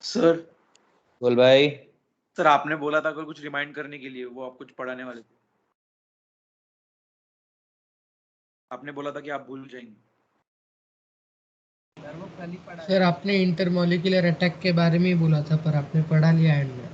Sir बोल भाई। Sir आपने बोला था कल कुछ रिमाइंड करने के लिए, वो आप कुछ पढ़ाने वाले थे। आपने बोला था कि आप भूल जाएंगे। सर आपने इंटरमोलिकुलर अटैक के बारे में ही बोला था, पर आपने पढ़ा लिया एंड में।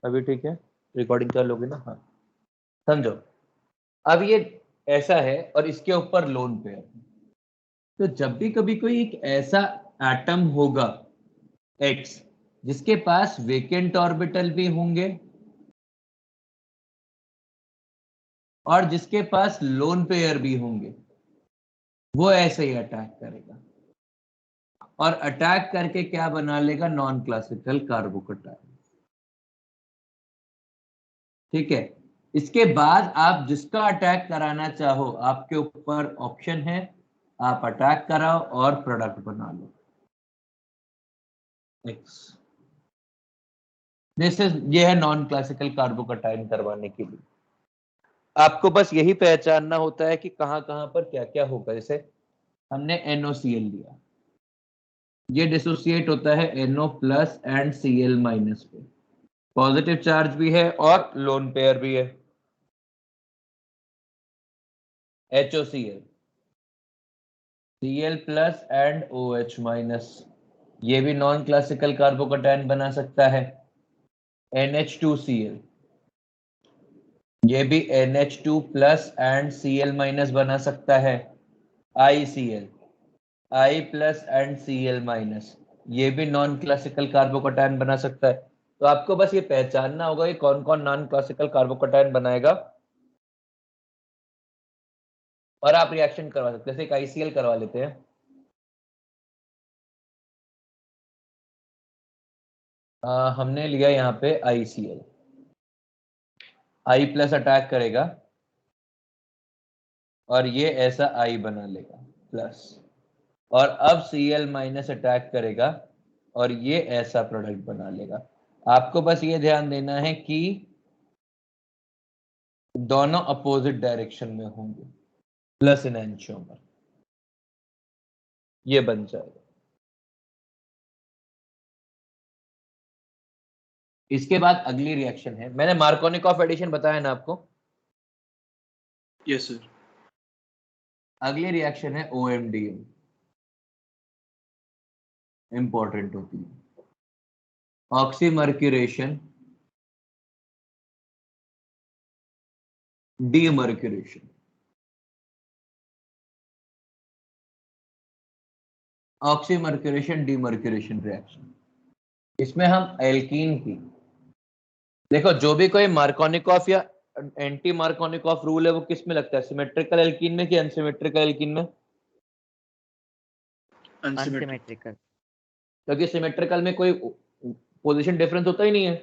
अभी ठीक है, रिकॉर्डिंग चालू होगी ना? हाँ, समझो। अब ये ऐसा है और इसके ऊपर लोन पेयर। तो जब भी कभी कोई एक ऐसा एटम होगा एक्स जिसके पास वेकेंट ऑर्बिटल भी होंगे और जिसके पास लोन पेयर भी होंगे, वो ऐसे ही अटैक करेगा और अटैक करके क्या बना लेगा? Non classical carbocation. ठीक है। इसके बाद आप जिसका अटैक कराना चाहो, आपके ऊपर ऑप्शन है, आप अटैक कराओ और प्रोडक्ट बना लो एक्स। ये है नॉन क्लासिकल कार्बोकटायन करवाने के लिए। आपको बस यही पहचानना होता है कि कहां कहां पर क्या क्या होगा। जैसे हमने NOCl लिया, ये डिसोसिएट होता है NO plus and Cl minus पे। पॉजिटिव चार्ज भी है और लोन पेयर भी है। HOCl, Cl plus and OH minus, ये भी नॉन क्लासिकल कार्बोकटायन बना सकता है। NH2Cl, ये भी NH2 plus and Cl minus बना सकता है। ICl, I plus and Cl minus, ये भी नॉन क्लासिकल कार्बोकटायन बना सकता है। तो आपको बस ये पहचानना होगा कि कौन कौन नॉन क्लासिकल कार्बोकटायन बनाएगा और आप रिएक्शन करवा सकते हैं। जैसे एक ICl करवा लेते हैं। हमने लिया यहाँ पे ICl, I प्लस अटैक करेगा और ये ऐसा I बना लेगा प्लस, और अब Cl माइनस अटैक करेगा और ये ऐसा प्रोडक्ट बना लेगा। आपको बस ये ध्यान देना है कि दोनों अपोजिट डायरेक्शन में होंगे, प्लस इन एंशियोमर, ये बन जाएगा। इसके बाद अगली रिएक्शन है, मैंने मार्कोनिकॉफ एडिशन बताया ना आपको? Yes sir. अगली रिएक्शन है OMDM, इंपॉर्टेंट होती है। Oxymercuration, demercuration. Oxymercuration demercuration reaction, इसमें हम एल्कीन की, देखो जो भी कोई मार्कोनिकॉफ या एंटी मार्कोनिकॉफ रूल है वो किस में लगता है? सिमेट्रिकल एल्कीन में कि अनसिमेट्रिकल एल्कीन में? अनसिमेट्रिकल। क्योंकि सिमेट्रिकल में कोई पोजीशन डिफरेंस होता ही नहीं है।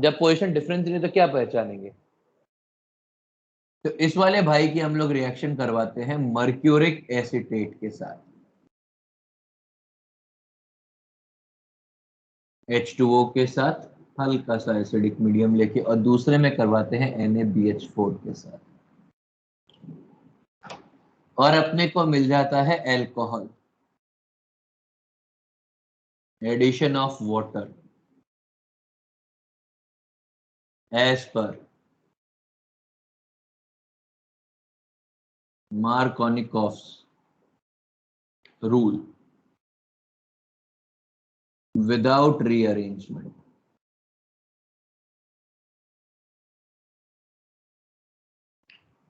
जब पोजीशन डिफरेंस नहीं तो क्या पहचानेंगे? तो इस वाले भाई की हम लोग रिएक्शन करवाते हैं मर्क्यूरिक एसीटेट के साथ, H2O के साथ हल्का सा एसिडिक मीडियम लेके, और दूसरे में करवाते हैं NaBH4 के साथ, और अपने को मिल जाता है alcohol, addition of water as per Markovnikov's rule without rearrangement.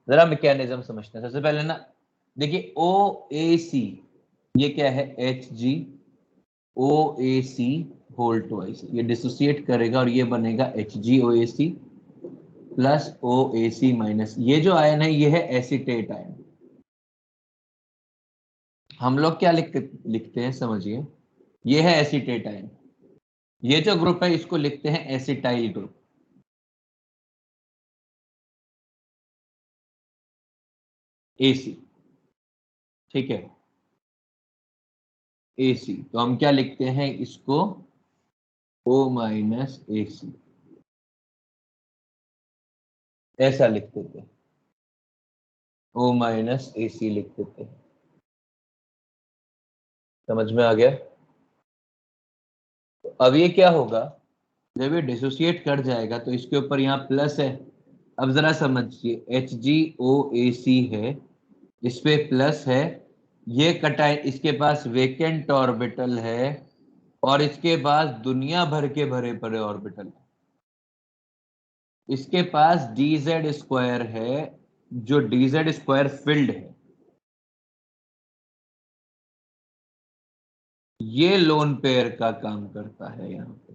जरा मैकेनिज्म समझते हैं। सबसे पहले ना देखिए OAC, ये क्या है? HgOAC होल ट्वाइस, ये डिसोसिएट करेगा और ये बनेगा HgOAC प्लस OAC माइनस। ये जो आयन है ये है एसीटेट आयन। हम लोग क्या लिखते हैं समझिए, ये है एसीटेट आयन, ये जो ग्रुप है इसको लिखते हैं एसिटाइल ग्रुप। AC, ठीक है, AC। तो हम क्या लिखते हैं इसको, O-AC, ऐसा लिख देते हैं, O-AC लिख देते हैं। समझ में आ गया? तो अब ये क्या होगा, जब ये डिसोसिएट कर जाएगा तो इसके ऊपर यहाँ प्लस है। अब जरा समझिए, HgOAC है, इस पे प्लस है, ये कटाई, इसके पास वेकेंट ऑर्बिटल है और इसके पास दुनिया भर के भरे पड़े ऑर्बिटल है। इसके पास dz² है, जो dz² फील्ड है। ये लोन पेयर का काम करता है यहाँ पे।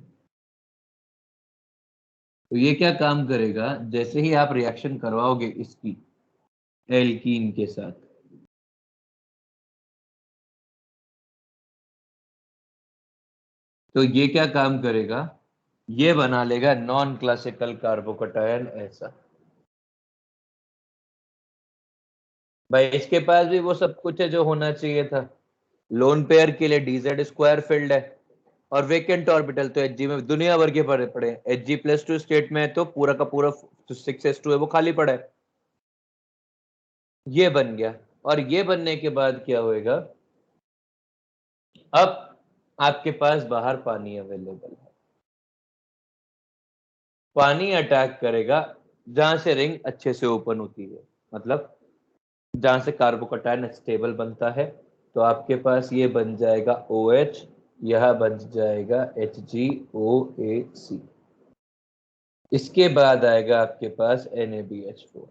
तो ये क्या काम करेगा, जैसे ही आप रिएक्शन करवाओगे इसकी एल्कीन के साथ, तो ये क्या काम करेगा, ये बना लेगा नॉन क्लासिकल कार्बोकटायन ऐसा। भाई इसके पास भी वो सब कुछ है जो होना चाहिए था। लोन पेयर के लिए dz² फील्ड है और वेकेंट ऑर्बिटल तो Hg में दुनिया भर के पड़े पड़े हैं। Hg+2 स्टेट में है तो पूरा का पूरा 6s2 है वो खाली पड़ा है। ये बन गया, और ये बनने के बाद क्या होएगा, अब आपके पास बाहर पानी अवेलेबल है, पानी अटैक करेगा जहां से रिंग अच्छे से ओपन होती है, मतलब जहां से कार्बोकटायन स्टेबल बनता है। तो आपके पास ये बन जाएगा OH, यह बन जाएगा HgOAC। इसके बाद आएगा आपके पास NaBH4।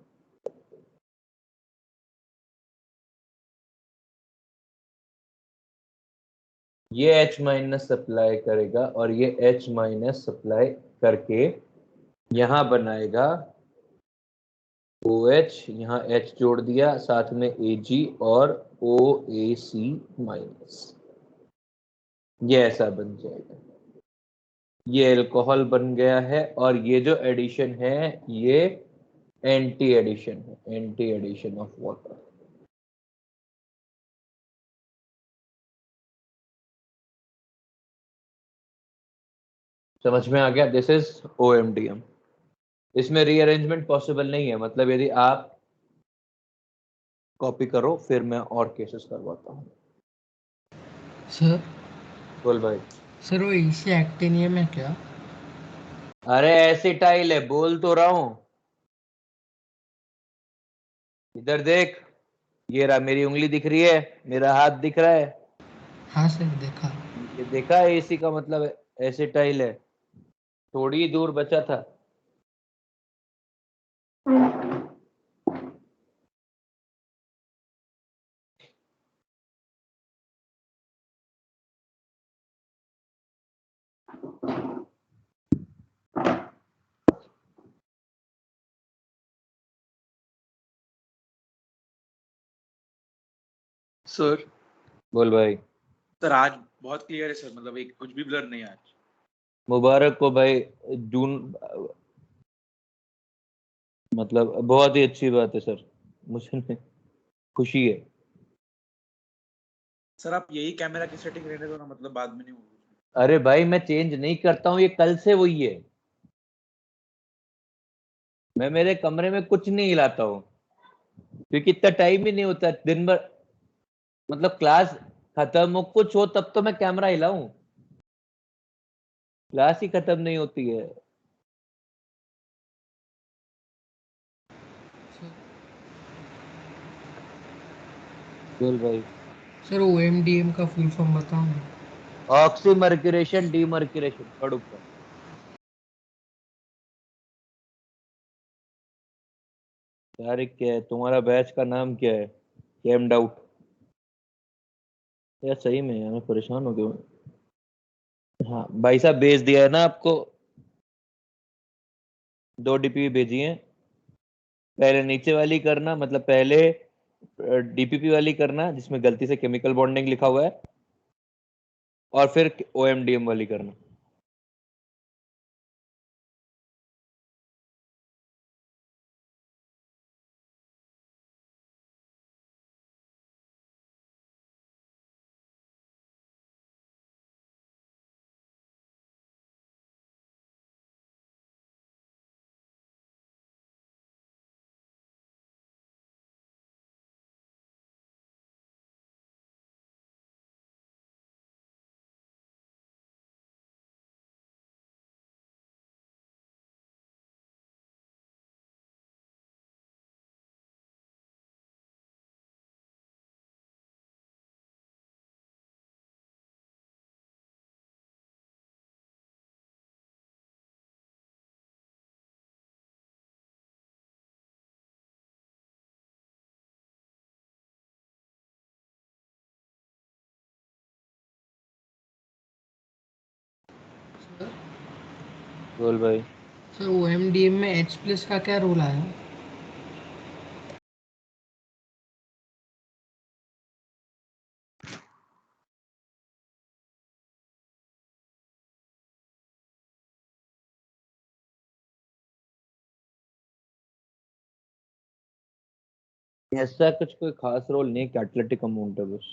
ये H- सप्लाई करेगा और ये H- सप्लाई करके यहां बनाएगा OH, यहाँ H जोड़ दिया, साथ में Ag और OAC-, ये ऐसा बन जाएगा। ये अल्कोहल बन गया है और ये जो एडिशन है ये एंटी एडिशन है, एंटी एडिशन ऑफ वाटर। समझ में आ गया? This is OMDM। इसमें रीअरेंजमेंट पॉसिबल नहीं है, मतलब यदि आप कॉपी करो फिर मैं और केसेस करवाता हूँ। सर बोल भाई। सर वो इसी एक्टिनियम है क्या? अरे एसिटाइल है, बोल तो रहा हूं। इधर देख, ये रहा, मेरी उंगली दिख रही है, मेरा हाथ दिख रहा है। हाँ सर देखा। ये देखा है, AC का मतलब एसिटाइल है, थोड़ी ही दूर बचा था। सर बोल भाई। सर आज बहुत क्लियर है सर, मतलब एक कुछ भी ब्लर नहीं है आज। मुबारक को भाई, जून, मतलब बहुत ही अच्छी बात है सर, मुझे खुशी है। सर आप यही कैमरा की सेटिंग रहने दो ना, मतलब बाद में नहीं होगी। अरे भाई मैं चेंज नहीं करता हूँ, ये कल से वही है। मैं मेरे कमरे में कुछ नहीं हिलाता हूँ क्योंकि इतना टाइम ही नहीं होता दिन भर, मतलब क्लास खत्म हो कुछ हो तब तो मैं कैमरा हिलाऊं, क्लास ही खत्म नहीं होती है। बोल भाई। सर OMDM का फुल फॉर्म बताओ ना। ऑक्सीमर्क्यूरेशन डीमर्क्यूरेशन, पढ़ ऊपर। यार क्या है तुम्हारा बैच का नाम, क्या है? कैम डाउट। यार सही में यार मैं परेशान हो गया। हाँ भाई साहब, भेज दिया है ना आपको, 2 DPP भेजी हैं। पहले नीचे वाली करना, मतलब पहले DPP वाली करना जिसमें गलती से केमिकल बॉन्डिंग लिखा हुआ है, और फिर OMDM वाली करना। बोल भाई। सर OMDM में H प्लस का क्या रोल आया? ऐसा कुछ कोई खास रोल नहीं, कैटलिटिक अमाउंट है बस।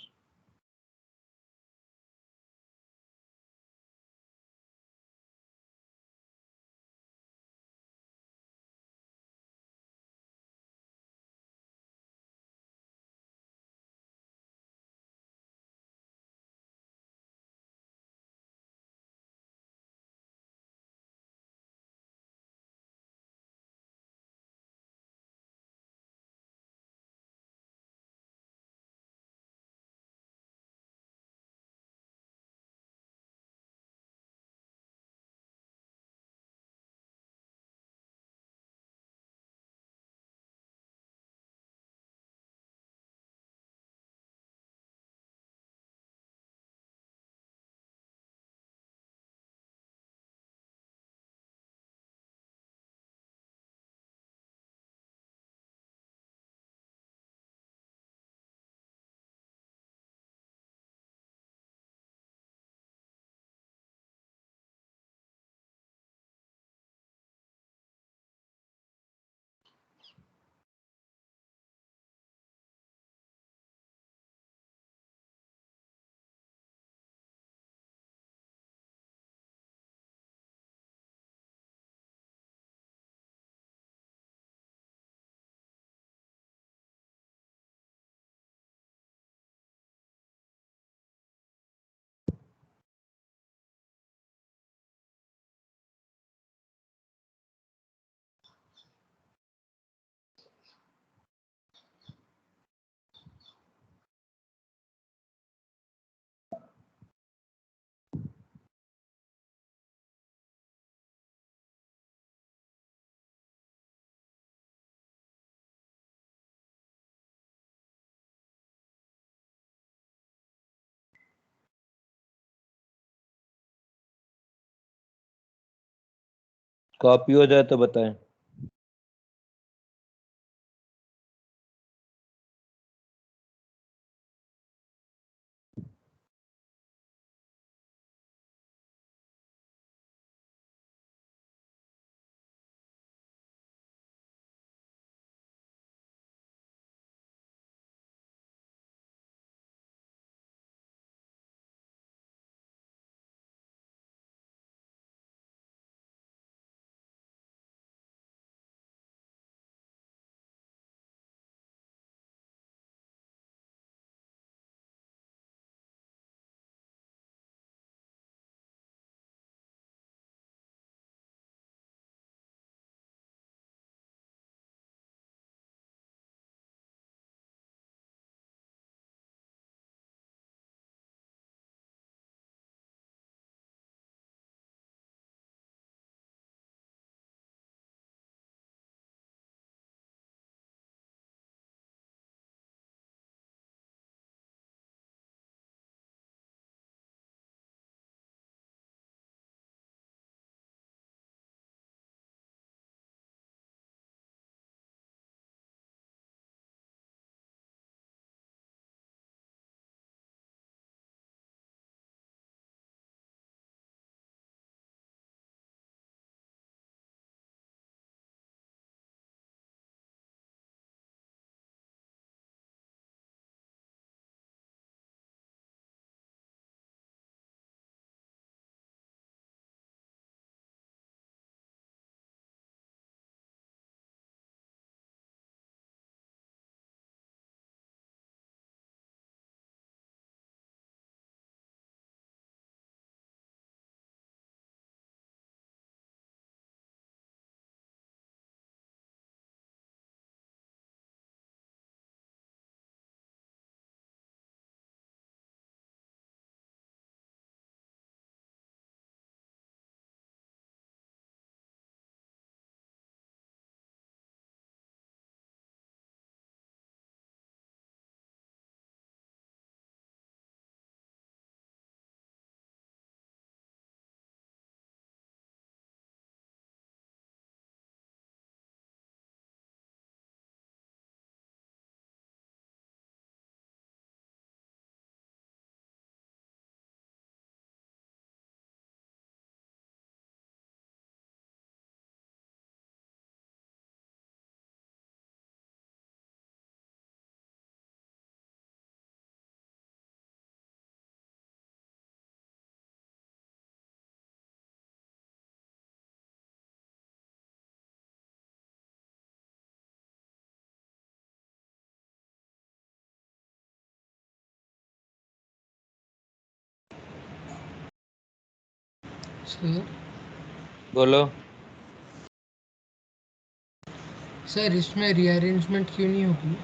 कॉपी हो जाए तो बताएं। सर बोलो। सर इसमें रीअरेंजमेंट क्यों नहीं होगी?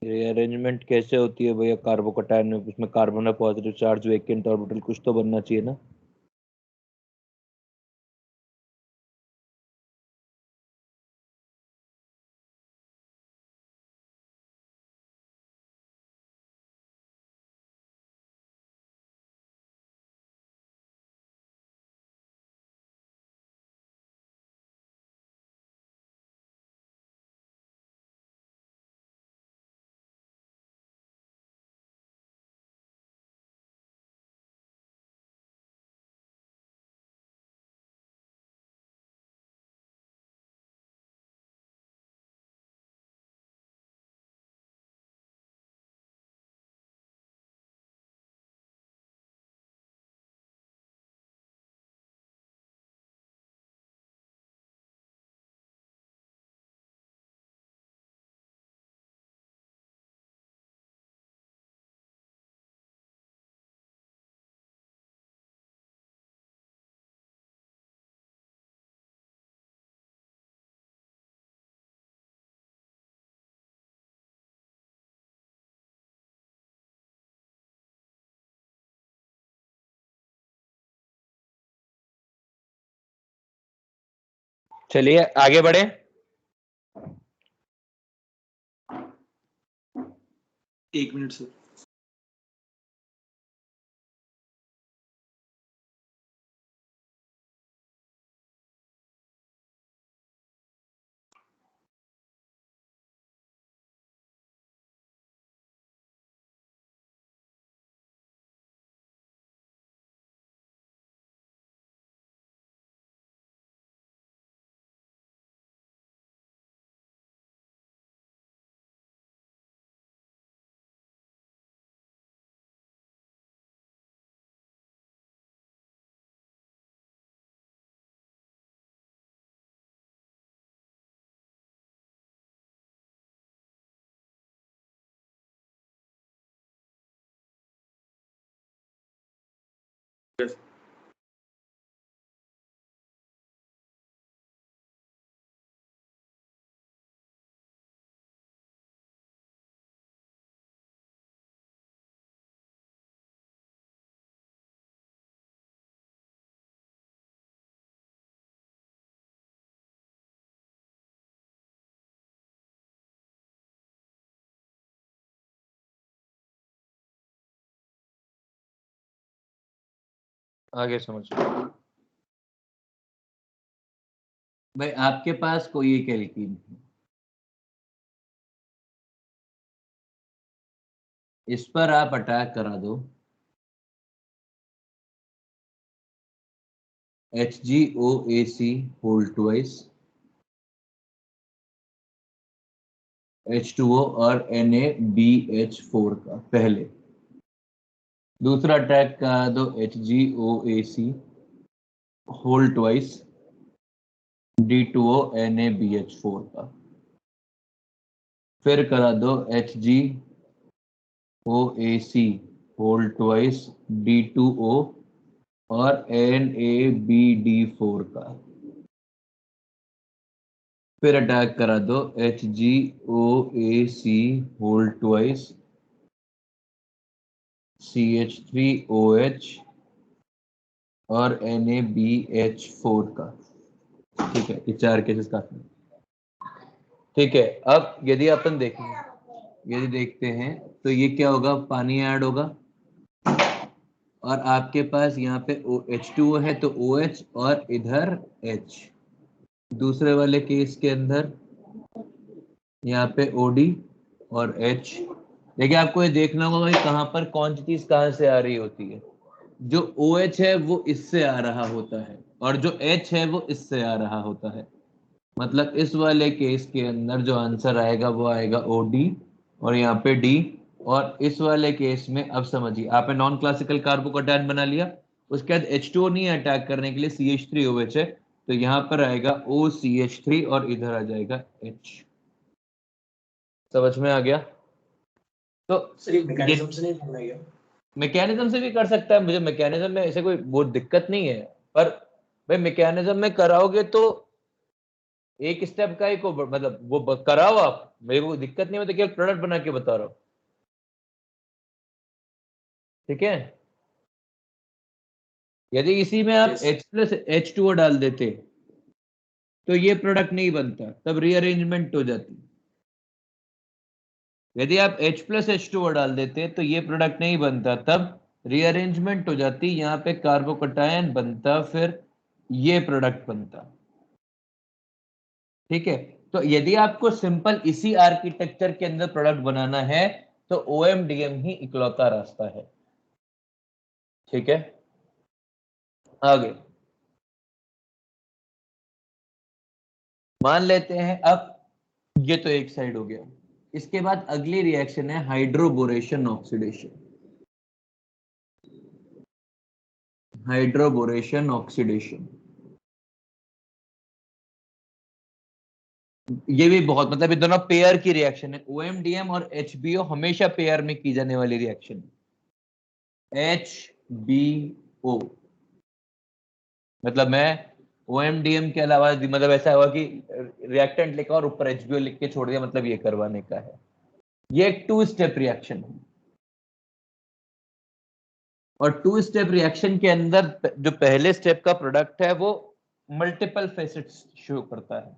रीअरेंजमेंट कैसे होती है भैया? कार्बोकैटायन में उसमें कार्बन है, पॉजिटिव चार्ज, वैकेंट ऑर्बिटल कुछ तो बनना चाहिए ना। चलिए आगे बढ़े। एक मिनट सर। आगे समझो भाई, आपके पास कोई एक एल्कीन है, इस पर आप अटैक करा दो HgOAC होल ट्वाइस H2O और NaBH4 का पहले। दूसरा अटैक करा दो HgOAC whole twice D2O NaBH4 का। फिर करा दो HgOAC होल ट्वाइस D2O और NaBD4 का। फिर अटैक करा दो HgOAC होल ट्वाइस CH3OH और NaBH4 का। ठीक है, ये 4 केसेस काफी हैं। ठीक है, अब यदि अपन देखें, यदि देखते हैं तो ये क्या होगा, पानी ऐड होगा और आपके पास यहाँ पे H2O है तो OH और इधर H। दूसरे वाले केस के अंदर यहाँ पे OD और H। देखिए आपको ये देखना होगा कि कहाँ पर कौन सी चीज कहाँ से आ रही होती है। जो OH है वो इससे आ रहा होता है और जो H है वो इससे आ रहा होता है। मतलब इस वाले केस के अंदर जो आंसर आएगा वो आएगा OD और यहाँ पे D। और इस वाले केस में अब समझिए, आपने नॉन क्लासिकल कार्बोकैटायन बना लिया, उसके बाद H2O नहीं अटैक करने के लिए CH3OH है, तो यहाँ पर आएगा OCH3 और इधर आ जाएगा H। समझ में आ गया? तो सर ये मैकेनिज्म से नहीं ढूंढना गया। मैकेनिज्म से भी कर सकता है, मुझे मैकेनिज्म में ऐसे कोई बहुत दिक्कत नहीं है, पर भाई मैकेनिज्म में कराओगे तो एक स्टेप का ही को मतलब वो कराओ आप, मेरे को दिक्कत नहीं, मैं तो केवल प्रोडक्ट बना के बता रहा हूँ, ठीक है। यदि इसी में आप Yes. H+H2O डाल देते तो ये प्रोडक्ट नहीं बनता, तब रीअरेंजमेंट हो जाती। यदि आप H+H2O डाल देते तो ये प्रोडक्ट नहीं बनता, तब रीअरेंजमेंट हो जाती, यहाँ पे कार्बोकटायन बनता, फिर ये प्रोडक्ट बनता, ठीक है। तो यदि आपको सिंपल इसी आर्किटेक्चर के अंदर प्रोडक्ट बनाना है तो OMDM ही इकलौता रास्ता है, ठीक है। आगे मान लेते हैं, अब ये तो एक साइड हो गया, इसके बाद अगली रिएक्शन है हाइड्रोबोरेशन ऑक्सीडेशन। हाइड्रोबोरेशन ऑक्सीडेशन ये भी बहुत मतलब ये दोनों पेयर की रिएक्शन है। OMDM और HBO हमेशा पेयर में की जाने वाली रिएक्शन है। HBO मतलब मैं OMDM के अलावा मतलब ऐसा हुआ कि रिएक्टेंट लिखा और ऊपर HBO लिख के छोड़ दिया, मतलब ये करवाने का है। ये एक 2 स्टेप रिएक्शन है, और 2 स्टेप रिएक्शन के अंदर जो पहले स्टेप का प्रोडक्ट है वो मल्टीपल फेसेट्स शो करता है।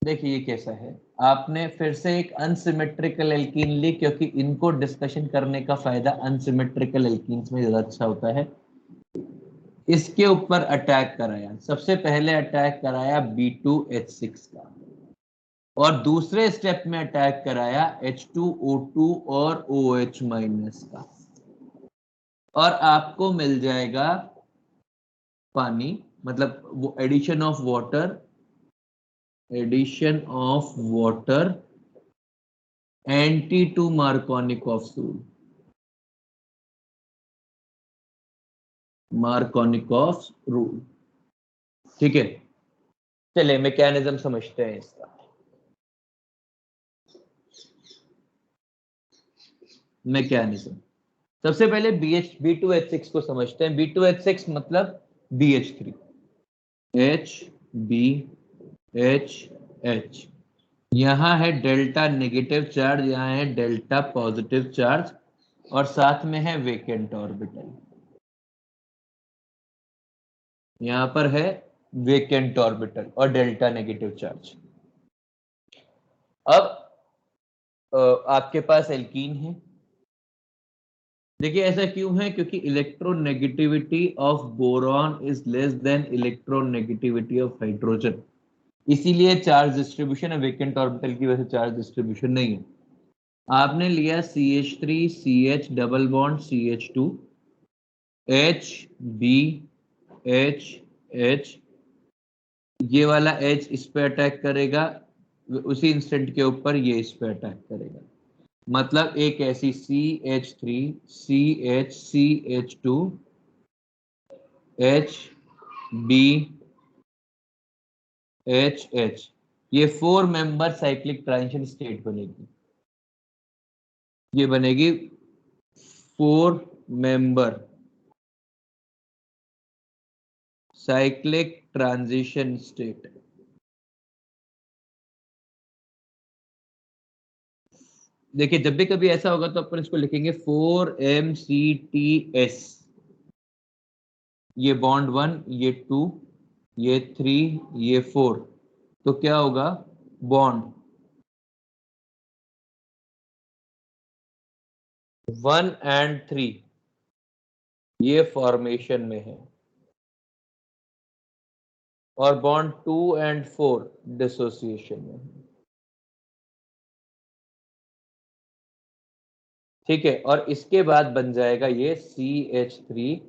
देखिए ये कैसा है, आपने फिर से एक अनसिमेट्रिकल एल्कीन ली, क्योंकि इनको डिस्कशन करने का फायदा अनसिमेट्रिकल एल्कीन्स में ज्यादा अच्छा होता है। इसके ऊपर अटैक कराया, सबसे पहले अटैक कराया B2H6 का, और दूसरे स्टेप में अटैक कराया H2O2 और OH माइनस का, और आपको मिल जाएगा पानी, मतलब वो addition of water, anti to Markovnikov rule, Markovnikov rule, ठीक है। चलिए मैकेनिज्म समझते हैं इसका। मैकेनिज्म सबसे पहले B2H6 को समझते हैं। B2H6 मतलब BH3, HBHH, यहां है डेल्टा नेगेटिव चार्ज, यहां है डेल्टा पॉजिटिव चार्ज, और साथ में है वेकेंट ऑर्बिटल, यहां पर है वेकेंट ऑर्बिटल और डेल्टा नेगेटिव चार्ज। अब आपके पास एल्कीन है। देखिए ऐसा क्यों है, क्योंकि electronegativity of boron is less than electronegativity of hydrogen, इसीलिए चार्ज डिस्ट्रीब्यूशन है, वेकेंट ऑर्बिटल की वजह से चार्ज डिस्ट्रीब्यूशन नहीं है। आपने लिया CH3 CH double bond CH2 HBHH, ये वाला H इस पे अटैक करेगा, उसी इंस्टेंट के ऊपर ये इस पे अटैक करेगा, मतलब एक ऐसी CH3 CH CH2 HBHH, ये 4 मेंबर साइक्लिक ट्रांजिशन स्टेट बनेगी। ये बनेगी 4 मेंबर साइक्लिक ट्रांजिशन स्टेट। देखिए जब भी कभी ऐसा होगा तो अपन इसको लिखेंगे 4MCTS, ये बॉन्ड 1, ये 2, ये 3, ये 4, तो क्या होगा, बॉन्ड 1 and 3 ये फॉर्मेशन में है, और बॉन्ड 2 and 4 डिसोसिएशन में है, ठीक है। और इसके बाद बन जाएगा ये CH3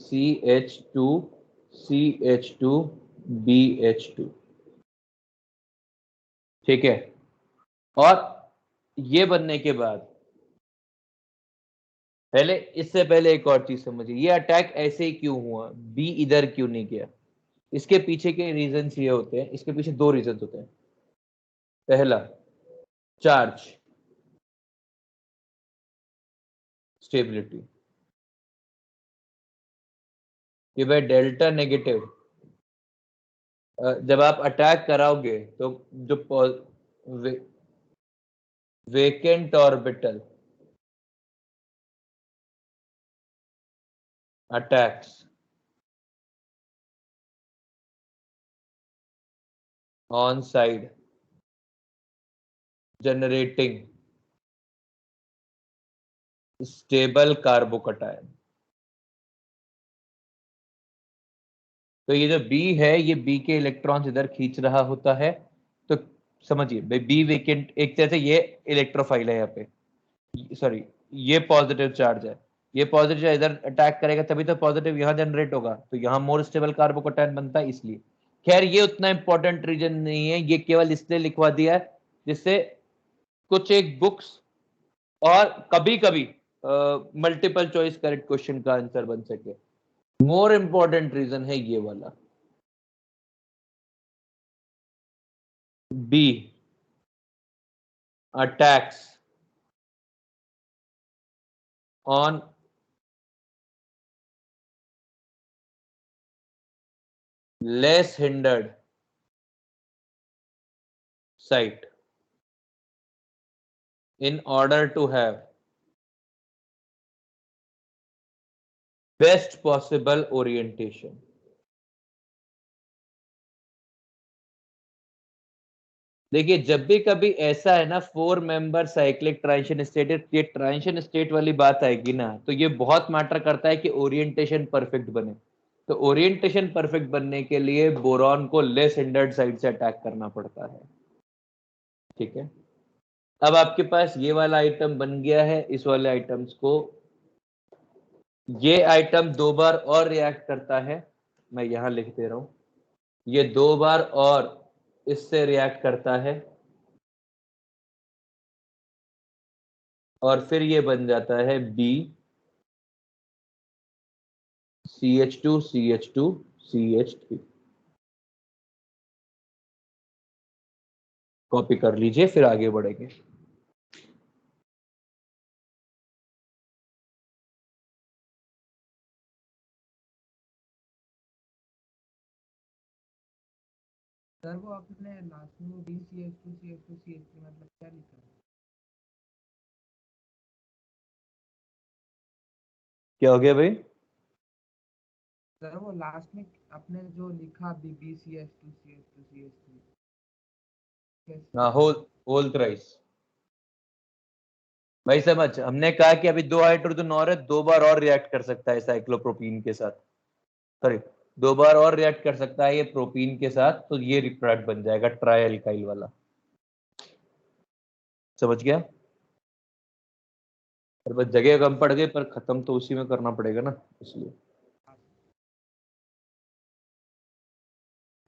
CH2 CH2 BH2, ठीक है। और ये बनने के बाद इससे पहले एक और चीज समझिए, ये अटैक ऐसे ही क्यों हुआ, बी इधर क्यों नहीं गया, इसके पीछे के रीजंस ये होते हैं, इसके पीछे 2 रीजंस होते हैं। पहला, चार्ज, स्टेबिलिटी कि भाई डेल्टा नेगेटिव जब आप अटैक कराओगे तो जो vacant orbital attacks on side generating stable carbocation. तो ये जो B है ये B के इलेक्ट्रॉन्स इधर खींच रहा होता है। तो समझिए भाई B वेकेंट एक तरह से ये इलेक्ट्रोफाइल है यहाँ पे, सॉरी ये पॉजिटिव चार्ज है, ये पॉजिटिव चार्ज इधर अटैक करेगा तभी तो पॉजिटिव यहाँ जनरेट होगा, तो यहाँ मोर स्टेबल कार्बोकटायन बनता है इसलिए। खैर ये उतना इंपॉर्टेंट रीजन नहीं है, ये केवल इसलिए लिखवा दिया है जिससे कुछ एक बुक्स और कभी कभी मल्टीपल चॉइस करेक्ट क्वेश्चन का आंसर बन सके। मोर इंपॉर्टेंट रीजन है ये वाला, B attacks on less hindered site in order to have best possible orientation। देखिए जब भी कभी ऐसा है ना 4 मेंबर साइक्लिक ट्रांजिशन स्टेट, ये ट्रांजिशन स्टेट वाली बात आएगी ना तो ये बहुत मैटर करता है कि ओरिएंटेशन परफेक्ट बने। तो ओरिएंटेशन परफेक्ट बनने के लिए बोरॉन को लेस हिंडर्ड साइड से अटैक करना पड़ता है। ठीक है, अब आपके पास ये वाला आइटम बन गया है, इस वाले आइटम्स को ये आइटम 2 बार और रिएक्ट करता है, मैं यहां लिख दे रहा हूं, ये 2 बार और इससे रिएक्ट करता है और फिर ये बन जाता है B CH2 CH2 CH3। Copy कर लीजिए फिर आगे बढ़ेंगे। सर वो आपने लास्ट में DCH2CH2CH3 मतलब क्या लिखा है? क्या हो गया भाई? सर वो लास्ट में आपने जो लिखा BCH2CH2CH3 हाँ, होल थ्राइस। भाई समझ, हमने कहा कि अभी 2 हाइड्रोजन और है, 2 बार और रिएक्ट कर सकता है साइक्लोप्रोपीन के साथ, सॉरी 2 बार और रिएक्ट कर सकता है ये प्रोपीन के साथ, तो ये प्रोडक्ट बन जाएगा ट्राई एल्काइल वाला। समझ गया? और बस जगह कम पड़ गई पर खत्म तो उसी में करना पड़ेगा ना, इसलिए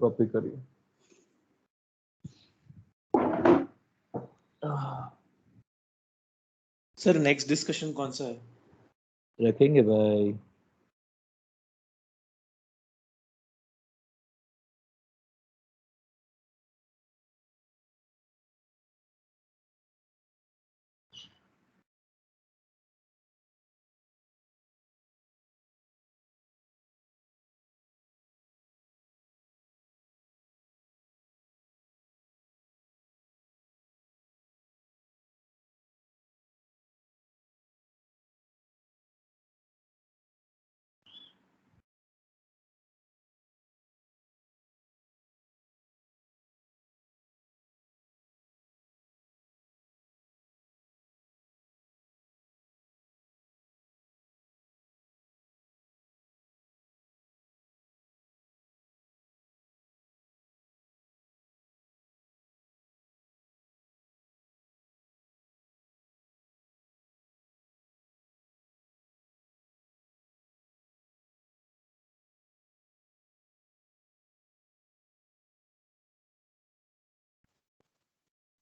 कॉपी करिए। सर नेक्स्ट डिस्कशन कौन सा है? रखेंगे भाई।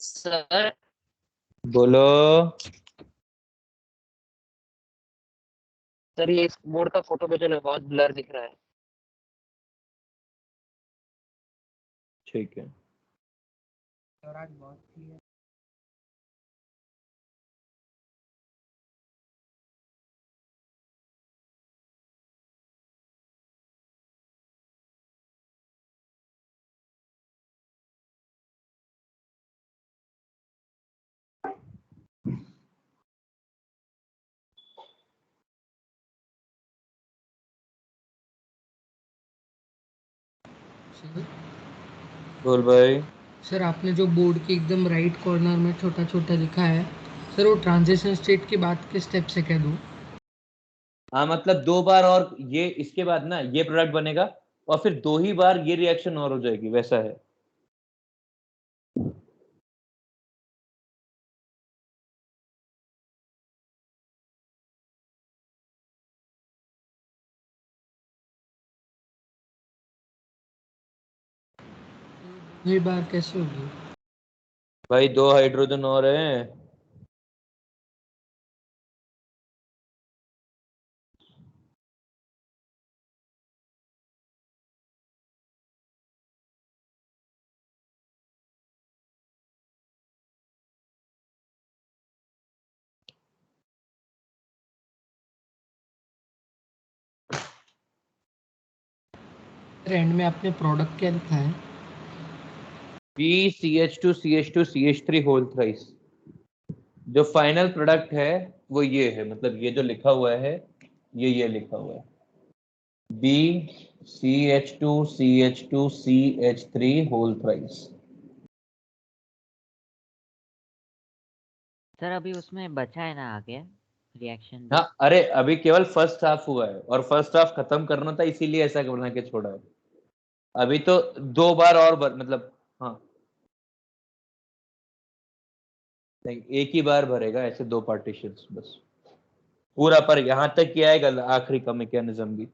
सर बोलो। सर ये बोर्ड का फोटो भेजो ना, बहुत ब्लर दिख रहा है। ठीक है, और आज बहुत क्लियर सर बोल भाई। सर आपने जो बोर्ड के एकदम राइट कॉर्नर में छोटा छोटा लिखा है सर, वो ट्रांजिशन स्टेट के बाद के स्टेप से क्या दूँ? हाँ मतलब 2 बार और ये इसके बाद ना ये प्रोडक्ट बनेगा और फिर 2 ही बार ये रिएक्शन और हो जाएगी, वैसा है। ये बार कैसे होगी? भाई 2 हाइड्रोजन और हैं। सर एंड में आपने प्रोडक्ट क्या लिखा है? BCH2CH2CH3 whole thrice. जो फाइनल प्रोडक्ट है वो ये है, मतलब ये जो लिखा हुआ है ये लिखा हुआ है BCH2CH2CH3 होल थ्राइस। सर अभी उसमें बचा है ना आगे रिएक्शन हाँ भी? अरे अभी केवल फर्स्ट हाफ हुआ है और फर्स्ट हाफ खत्म करना था, इसीलिए ऐसा बना के छोड़ा है। अभी तो 2 बार और मतलब हाँ नहीं, एक ही बार भरेगा ऐसे 2 पार्टीशंस बस पूरा, पर यहाँ तक किया है आखिरी का मैकेनिज्म भी।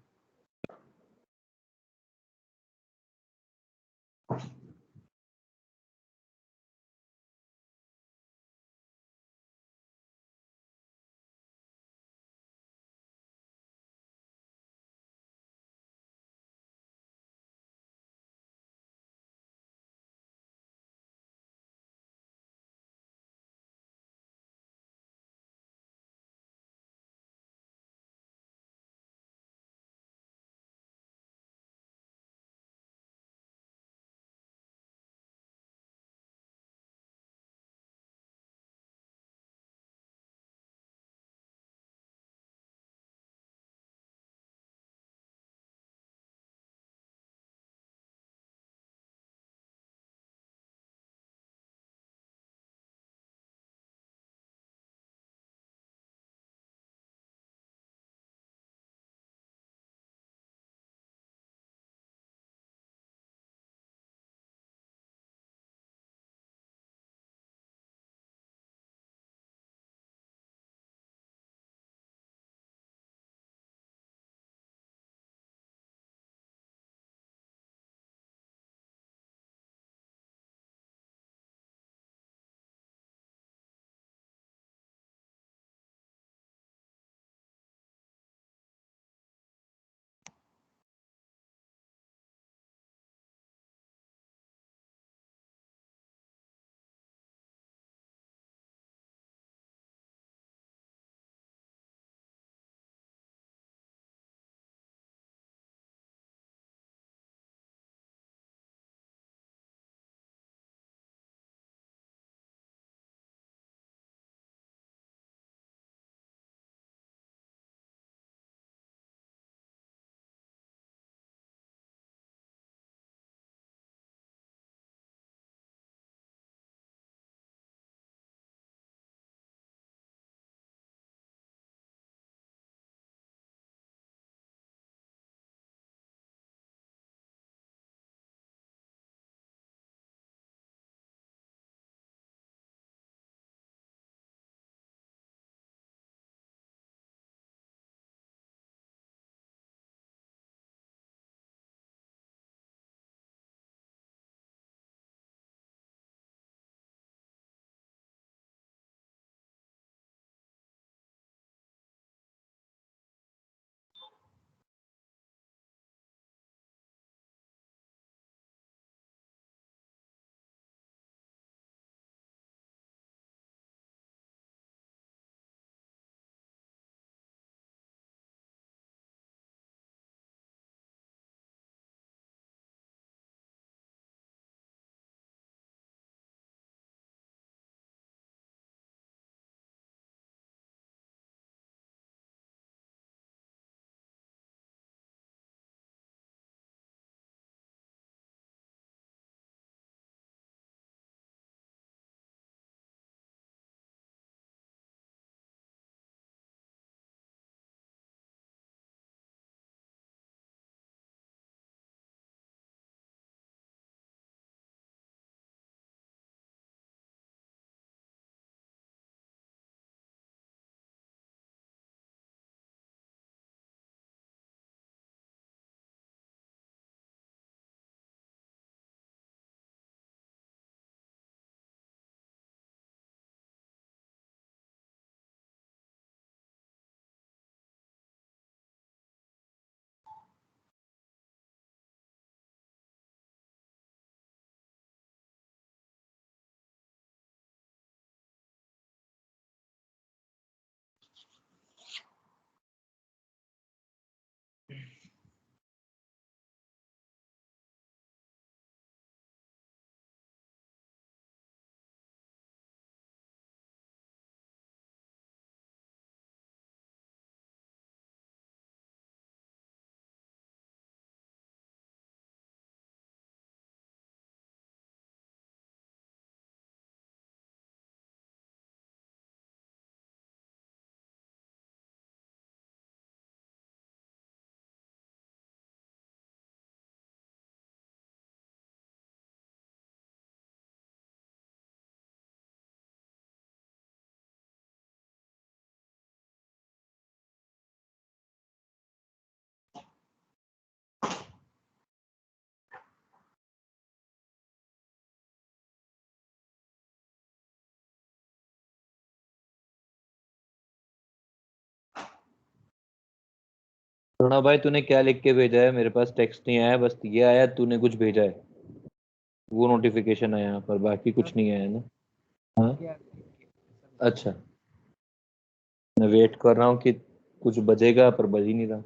रोना भाई, तूने क्या लिख के भेजा है? मेरे पास टेक्स्ट नहीं आया, बस ये आया तूने कुछ भेजा है, वो नोटिफिकेशन है यहाँ पर, बाकी कुछ नहीं आया ना। हाँ, अच्छा। मैं वेट कर रहा हूँ कि कुछ बजेगा, पर बज ही नहीं रहा।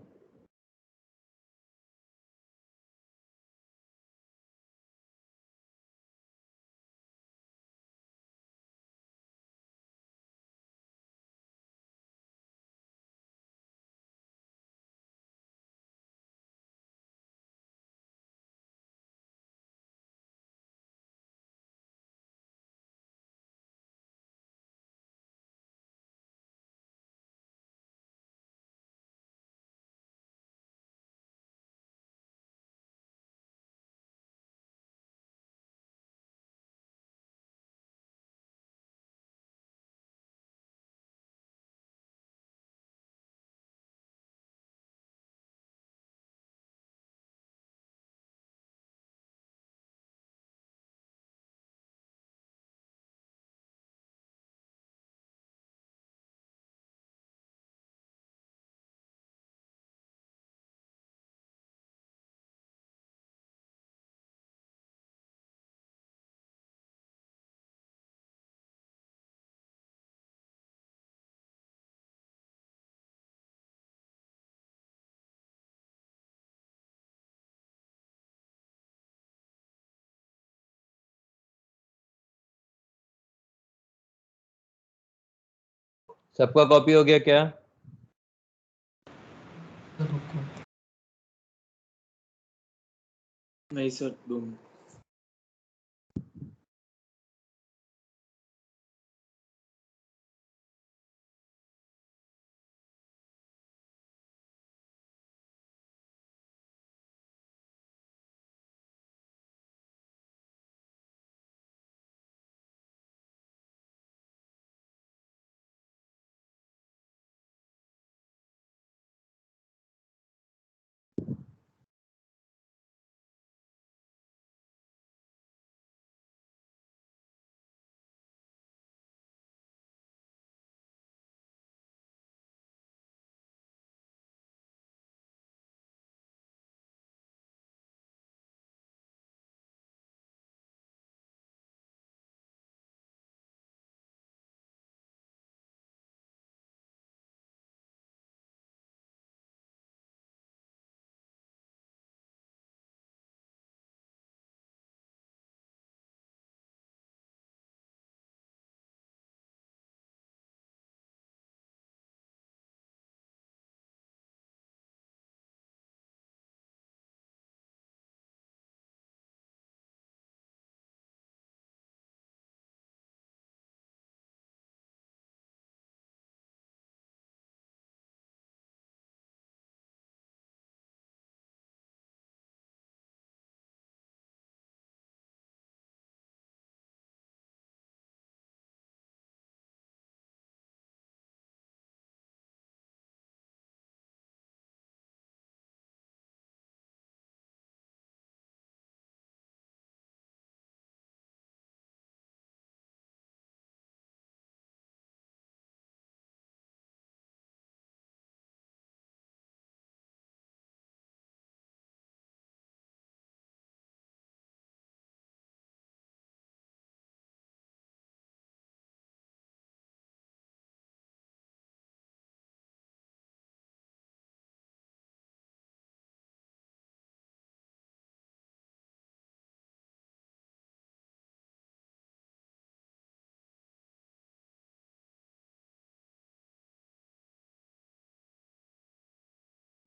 सबका कॉपी हो गया क्या? सर रुको। नहीं सर, 2 मिनट।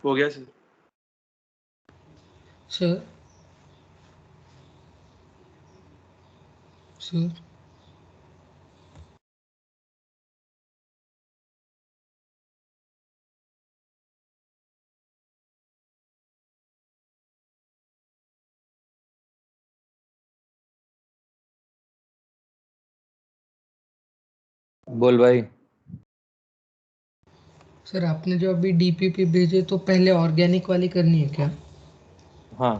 हो गया सर। सर सर बोल भाई। सर आपने जो अभी डीपीपी भेजे तो पहले ऑर्गेनिक वाली करनी है क्या? हाँ,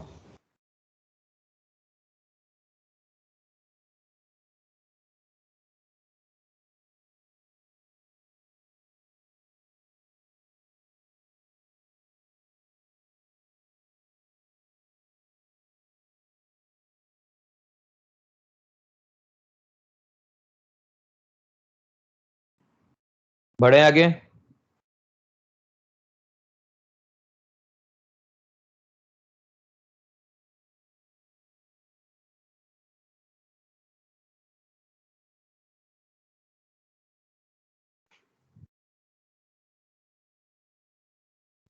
बढ़े आगे।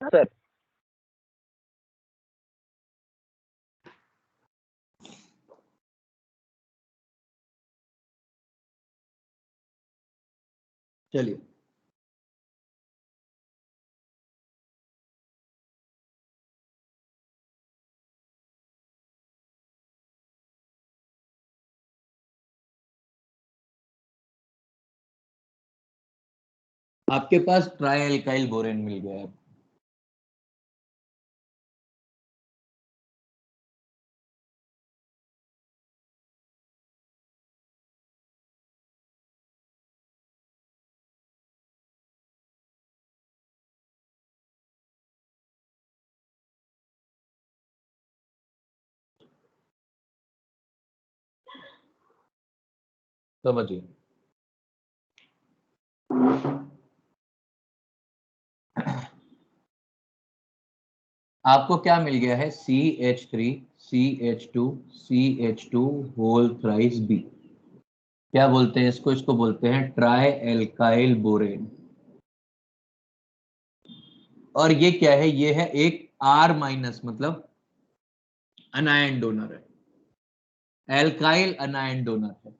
सर चलिए, आपके पास ट्राई एल्काइल बोरेन मिल गया है। समझिए, आपको क्या मिल गया है? CH3CH2CH2 whole thrice B. क्या बोलते हैं इसको? इसको बोलते हैं ट्राई एल्काइल बोरेन। और ये क्या है? ये है एक R माइनस, मतलब अनायन डोनर है, एल्काइल अनायन डोनर है।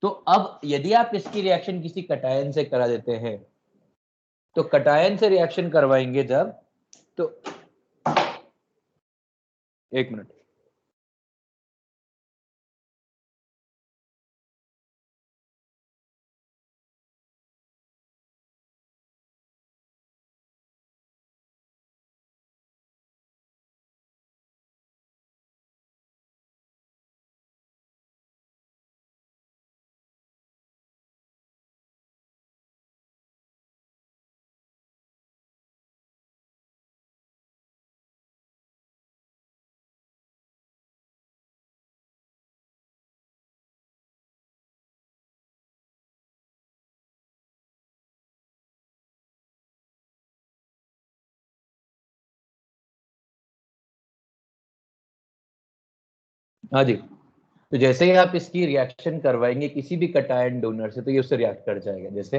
तो अब यदि आप इसकी रिएक्शन किसी कटायन से करा देते हैं, तो कटायन से रिएक्शन करवाएंगे जब, तो एक मिनट, हाँ जी। तो जैसे ही आप इसकी रिएक्शन करवाएंगे किसी भी कटायन डोनर से, तो ये उससे रिएक्ट कर जाएगा। जैसे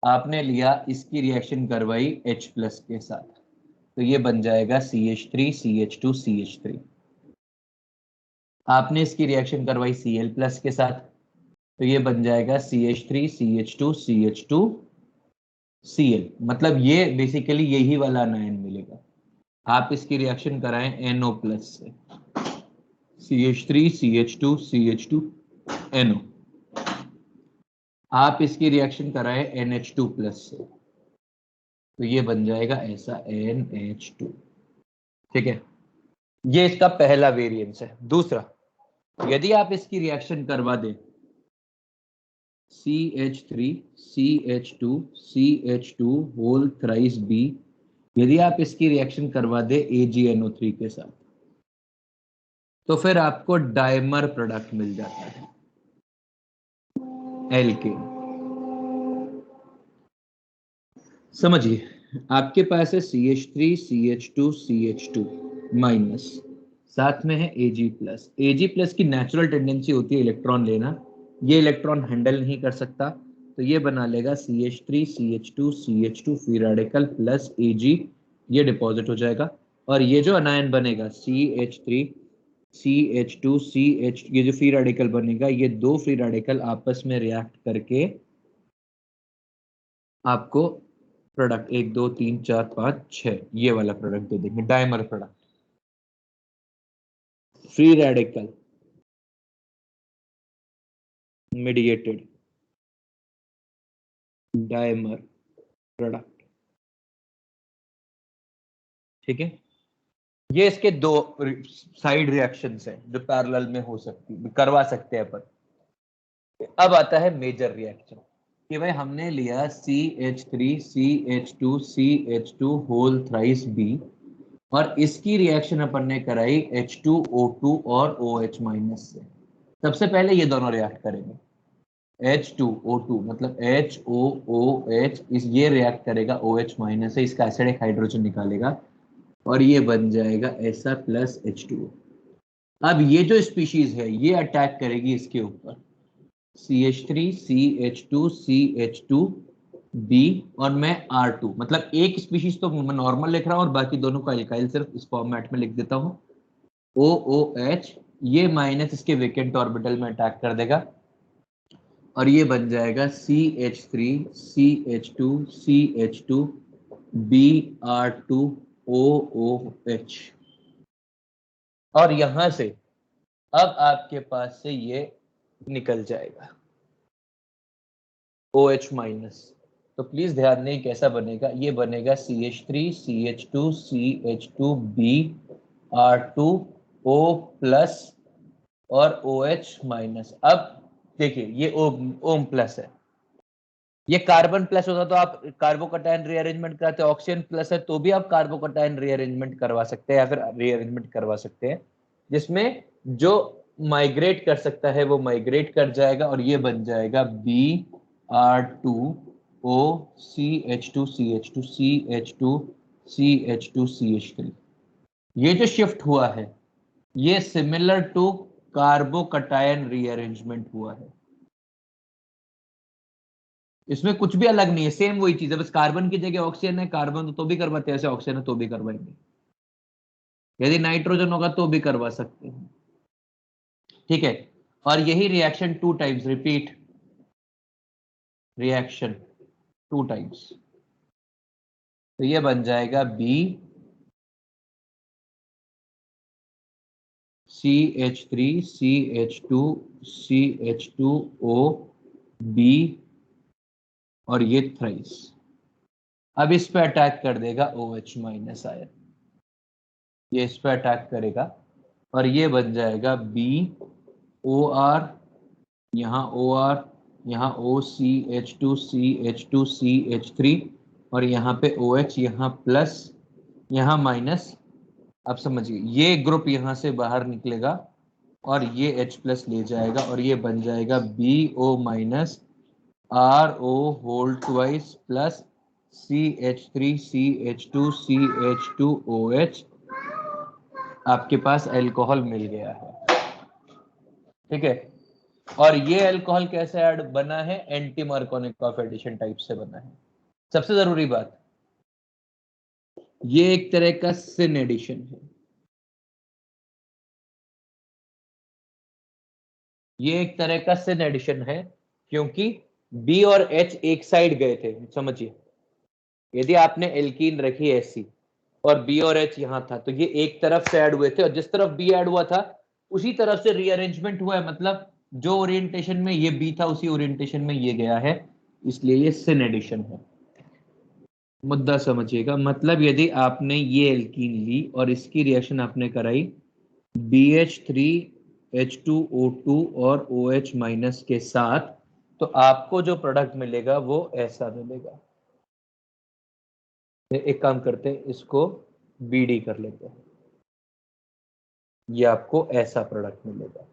आपने लिया, इसकी रिएक्शन करवाई H प्लस के साथ, तो ये बन जाएगा CH3CH2CH3। आपने इसकी रिएक्शन करवाई Cl प्लस के साथ, तो ये बन जाएगा CH3CH2CH2Cl। मतलब ये बेसिकली यही वाला अनायन मिलेगा। आप इसकी रिएक्शन कराएं NO प्लस से, CH3CH2CH2NO। आप इसकी रिएक्शन कराएं NH2 प्लस से, तो ये बन जाएगा ऐसा NH2। ठीक है, ये इसका पहला वेरिएंस है। दूसरा, यदि आप इसकी रिएक्शन करवा दें CH3CH2CH2 होल थ्राइस बी, यदि आप इसकी रिएक्शन करवा दें AgNO3 के साथ, तो फिर आपको डायमर प्रोडक्ट मिल जाता है, एल्केन। समझिए, आपके पास है CH3CH2CH2 माइनस, साथ में है Ag प्लस। Ag प्लस की नेचुरल टेंडेंसी होती है इलेक्ट्रॉन लेना, ये इलेक्ट्रॉन हैंडल नहीं कर सकता, तो ये बना लेगा CH3CH2CH2 free radical plus Ag, ये डिपॉजिट हो जाएगा। और ये जो अनायन बनेगा CH3CH2CH, ये जो फ्री रेडिकल बनेगा, ये दो फ्री रेडिकल आपस में रिएक्ट करके आपको प्रोडक्ट 1 2 3 4 5 6 ये वाला प्रोडक्ट दे देंगे, dimer product. Free radical mediated dimer product. ठीक है, ये इसके दो साइड रिएक्शंस हैं जो पैरेलल में हो सकती, करवा सकते हैं अपन। अब आता है मेजर रिएक्शन कि भाई हमने लिया CH3CH2CH2 होल थ्राइस बी, और इसकी रिएक्शन अपन ने कराई H2O2 और OH माइनस से। सबसे पहले ये दोनों रिएक्ट करेंगे, H2O2 मतलब HOOH इस ये रिएक्ट करेगा OH माइनस है, इसका एसिड एक हाइड्रोजन निकालेगा और ये बन जाएगा ऐसा प्लस H2O। अब ये जो स्पीशीज है ये अटैक करेगी इसके ऊपर CH3 CH2 CH2B और मैं R2 मतलब एक स्पीशीज तो मैं नॉर्मल लिख रहा हूं और बाकी दोनों का एल्काइल सिर्फ इस फॉर्मेट में लिख देता हूं OOH, ये माइनस इसके वेकेंट ऑर्बिटल में अटैक कर देगा और ये बन जाएगा CH3 CH2 CH2 BR2OOH। और यहां से अब आपके पास से ये निकल जाएगा OH माइनस। तो प्लीज ध्यान दें कैसा बनेगा, ये बनेगा CH3 CH2 CH2 BR2O plus और OH माइनस। अब देखिए ये ओम प्लस है, ये कार्बन प्लस होता तो आप कार्बोकटायन रीअरेंजमेंट कराते, ऑक्सीजन प्लस है तो भी आप कार्बोकटायन रीअरेंजमेंट करवा सकते हैं या फिर रीअरेंजमेंट करवा सकते हैं, जिसमें जो माइग्रेट कर सकता है वो माइग्रेट कर जाएगा और ये बन जाएगा BR2O CH2 CH2 CH2 CH2 CH3। ये जो शिफ्ट हुआ है ये सिमिलर टू कार्बोकटायन रीअरेंजमेंट हुआ है, इसमें कुछ भी अलग नहीं है, सेम वही चीज है, बस कार्बन की जगह ऑक्सीजन है, कार्बन तो भी करवाते हैं, ऐसे ऑक्सीजन है तो भी करवाएंगे, यदि नाइट्रोजन होगा तो भी करवा सकते हैं, ठीक है। और यही reaction 2 times repeat, reaction 2 times, तो ये बन जाएगा B CH3 CH2 CH2O B और ये थ्राइस। अब इस पे अटैक कर देगा OH माइनस आयन, ये इस पे अटैक करेगा और ये बन जाएगा BOR, यहाँ OR, यहाँ OCH2 CH2 CH3 और यहाँ पे OH, यहाँ प्लस यहाँ माइनस। अब समझिए ये ग्रुप यहाँ से बाहर निकलेगा और ये H प्लस ले जाएगा और ये बन जाएगा BO minus RO whole twice plus CH3 CH2 CH2OH। आपके पास अल्कोहल मिल गया है, ठीक है। और ये अल्कोहल कैसे ऐड बना है, एंटी मार्कोनिकॉफ एडिशन टाइप से बना है। सबसे जरूरी बात, ये एक तरह का सिन एडिशन है, ये एक तरह का सिन एडिशन है क्योंकि B और H एक साइड गए थे। समझिए यदि आपने एल्कीन रखी ऐसी और B और H यहां था तो ये एक तरफ से ऐड हुए थे और जिस तरफ B ऐड हुआ था उसी तरफ से रीअरेंजमेंट हुआ है, मतलब जो ओरिएंटेशन में ये B था उसी ओरिएंटेशन में ये गया है, इसलिए ये सिन एडिशन है। मुद्दा समझिएगा, मतलब यदि आपने ये एल्कीन ली और इसकी रिएक्शन आपने कराई BH3H2O2 और OH माइनस के साथ, तो आपको जो प्रोडक्ट मिलेगा वो ऐसा मिलेगा। एक काम करते हैं, इसको BD कर लेते हैं, ये आपको ऐसा प्रोडक्ट मिलेगा।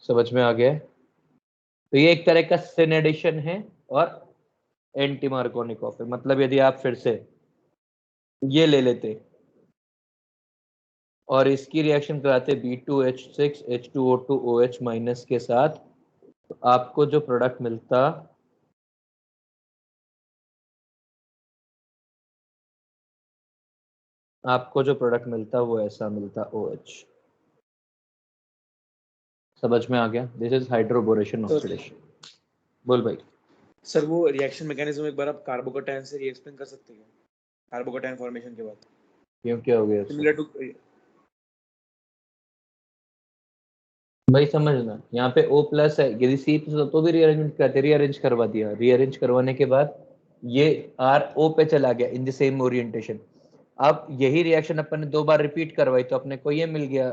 समझ में आ गया है? तो ये एक तरह का सिन एडिशन है और एंटी मार्कोनिकॉफ है। मतलब यदि आप फिर से ये ले लेते और इसकी रिएक्शन कराते B2H6 H2O2 OH माइनस के साथ, तो आपको जो प्रोडक्ट मिलता वो ऐसा मिलता OH। समझ में आ गया? This is hydroboration oxidation. बोल भाई। सर वो रिएक्शन मैकेनिज्म एक बार आप कार्बोकटायन से एक्सप्लेन कर सकते हैं? कार्बोकटायन फॉर्मेशन के बाद क्यों, क्या हो गया सिमिलर टू भाई? समझना, यहाँ पे O प्लस है, यदि C तो भी रीअरेंजमेंट करते, रीअरेंज करवा दिया, रीअरेंज करवाने के बाद ये R O पे चला गया इन द सेम ओरिएंटेशन। अब यही रिएक्शन अपन ने 2 बार रिपीट करवाई तो अपने को ये मिल गया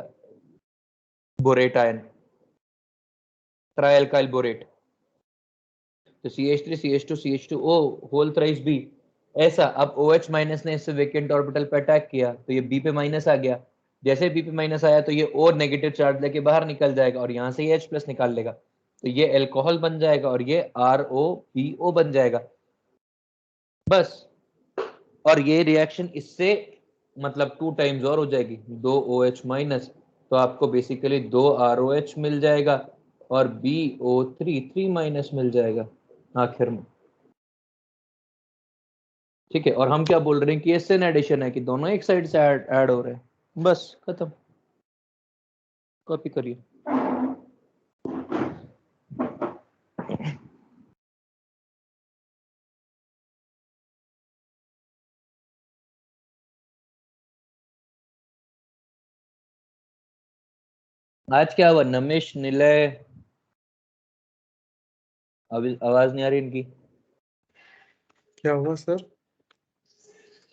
बोरेट आयन, ट्राइअल्काइल बोरेट। तो CH3 CH2 CH2O whole thrice B ऐसा। अब OH माइनस ने इससे वेकेंट ऑर्बिटल पे अटैक किया तो ये B पे माइनस आ गया, जैसे Pp माइनस आया तो ये और नेगेटिव चार्ज लेके बाहर निकल जाएगा और यहाँ से ये H प्लस निकाल लेगा, तो ये एल्कोहल बन जाएगा और ये ROBO बन जाएगा बस। और ये रिएक्शन इससे मतलब 2 टाइम्स और हो जाएगी, 2 OH माइनस, तो आपको बेसिकली 2 ROH मिल जाएगा और BO3 3 माइनस मिल जाएगा आखिर में। ठीक है, और हम क्या बोल रहे हैं कि ये सिन एडिशन है कि दोनों एक साइड से ऐड हो रहे हैं, बस खत्म। कॉपी करिए। आज क्या हुआ? नमिश, निलय, अभी आवाज नहीं आ रही इनकी। क्या हुआ सर?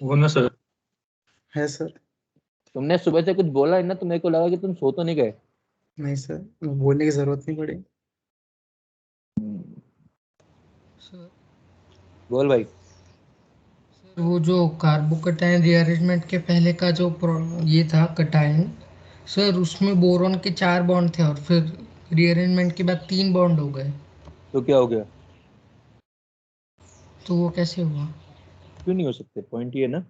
वो ना सर, है सर। तुमने सुबह से कुछ बोला है ना, तो मेरे को लगा कि तुम सो तो नहीं गए। नहीं सर, बोलने की जरूरत नहीं पड़ी। सर बोल भाई। वो जो कार्बोकटायन रीअरेंजमेंट के पहले का जो ये था कटायन, सर उसमें बोरॉन के 4 बॉन्ड थे और फिर रीअरेंजमेंट के बाद 3 बॉन्ड हो गए, तो क्या हो गया? तो वो कैसे हुआ? क्यों नहीं हो सकते? पॉइंट ये ना।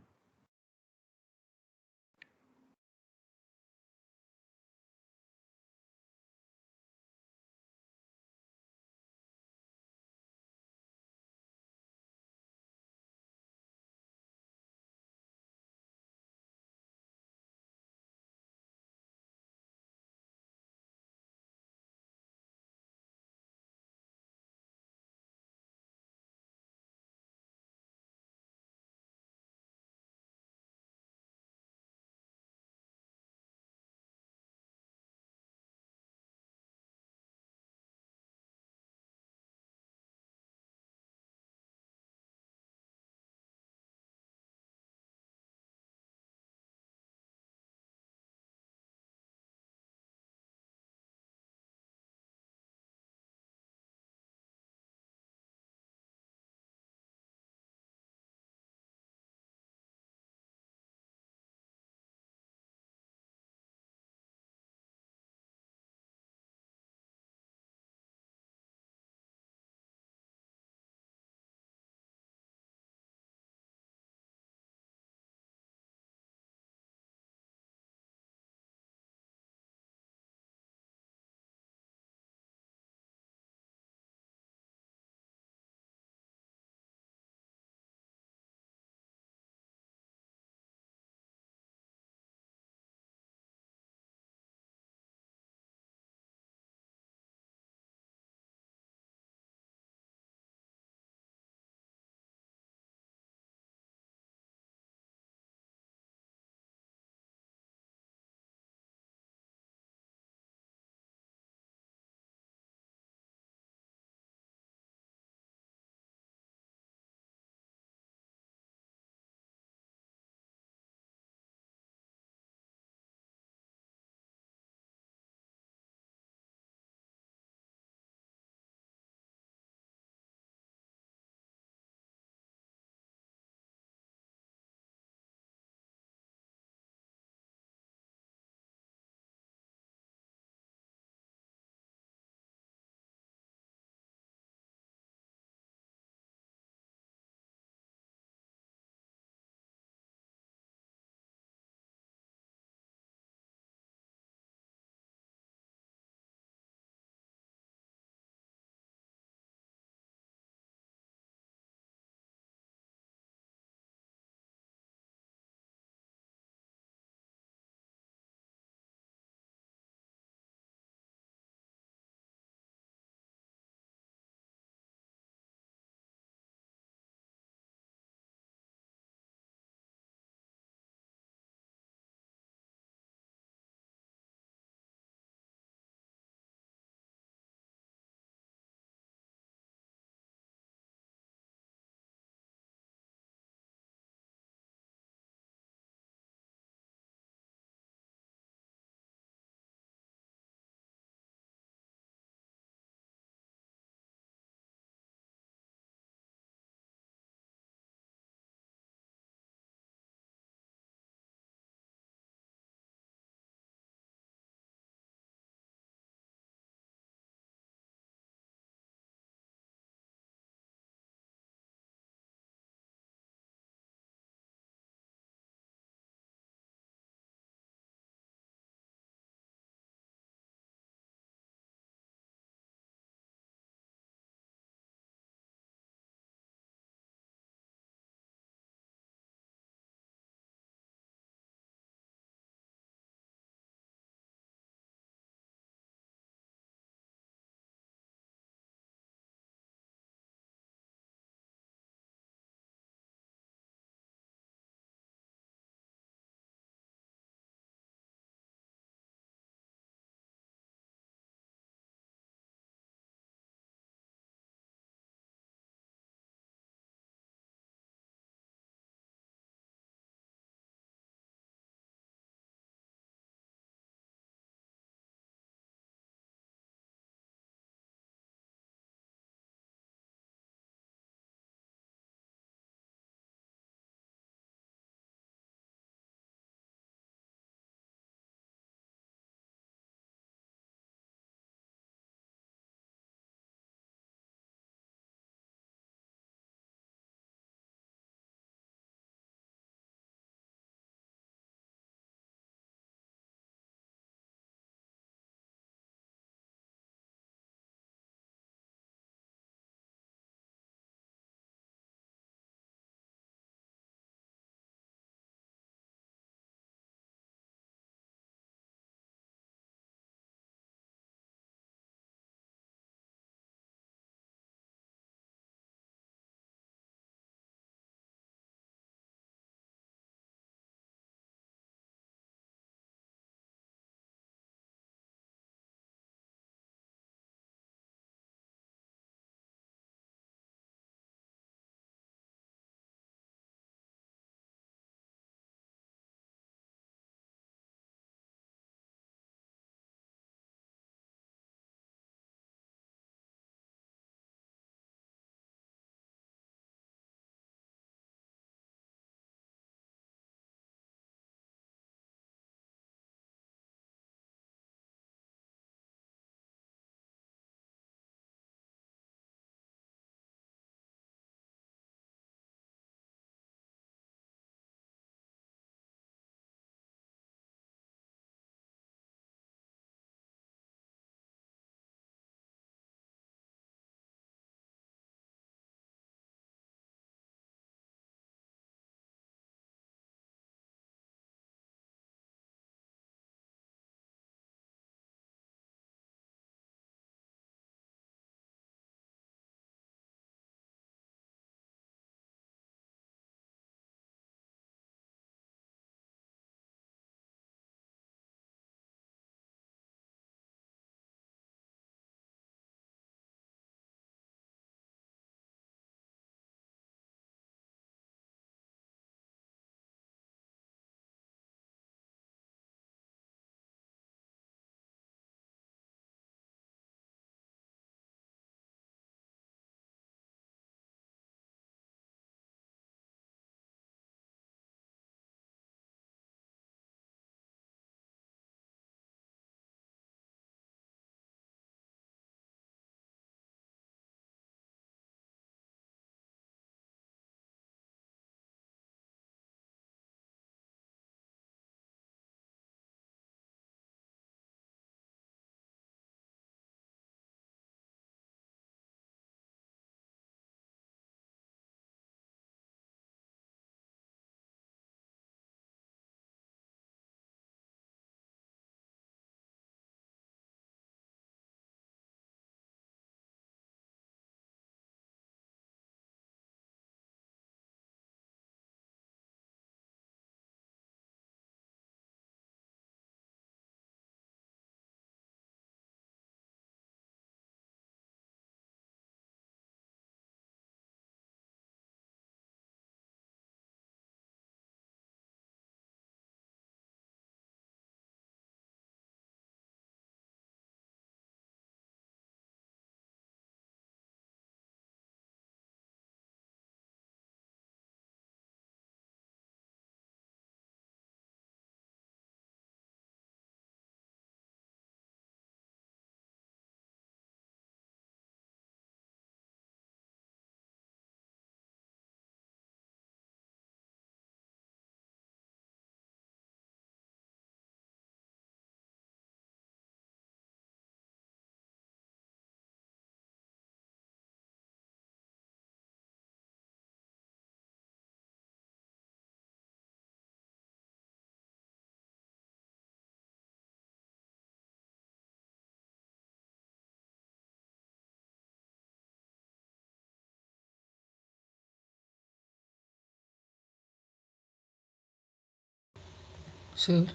सर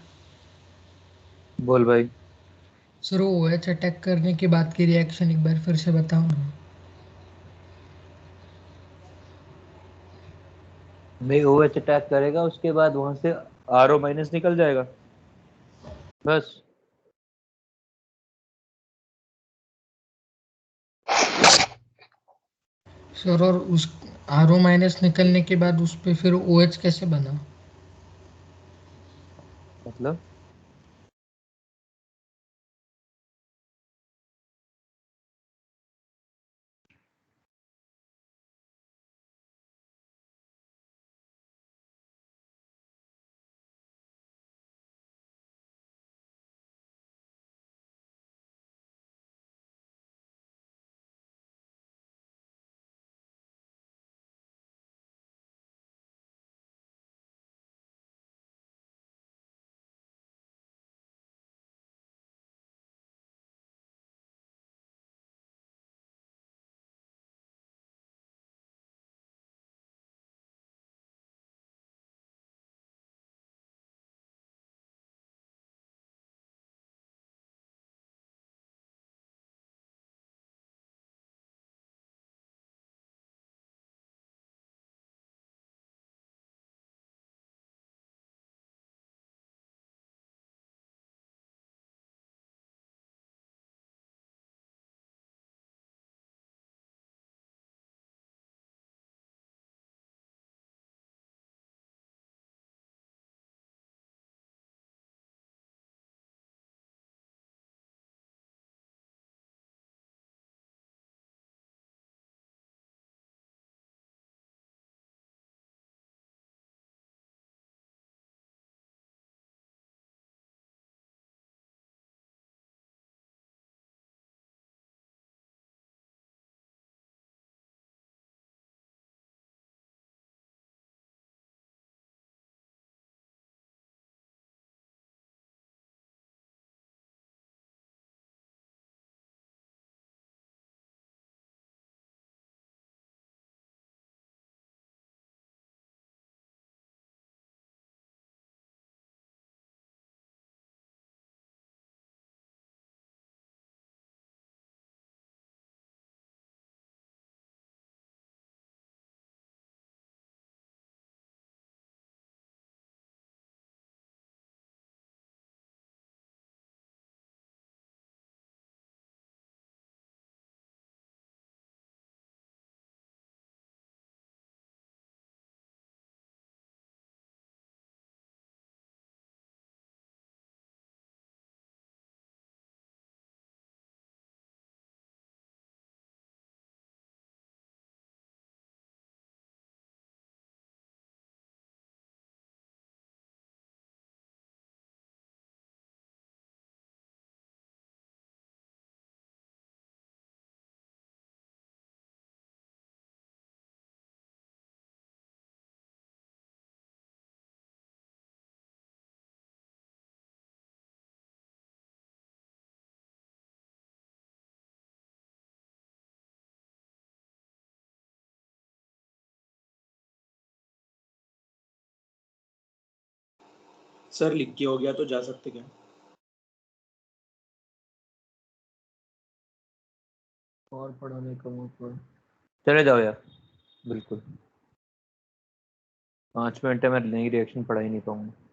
बोल भाई। सर वो OH अटैक करने के बाद की रिएक्शन एक बार फिर से बताओ ना। भाई OH अटैक करेगा, उसके बाद वहां से RO माइनस निकल जाएगा बस। सर और उस RO माइनस निकलने के बाद उस पे फिर OH कैसे बना? मतलब सर लिख के हो गया तो जा सकते क्या? और पढ़ाने का मौका। चले जाओ यार, बिल्कुल 5 मिनट है, मैं नई रिएक्शन पढ़ा ही नहीं पाऊंगा।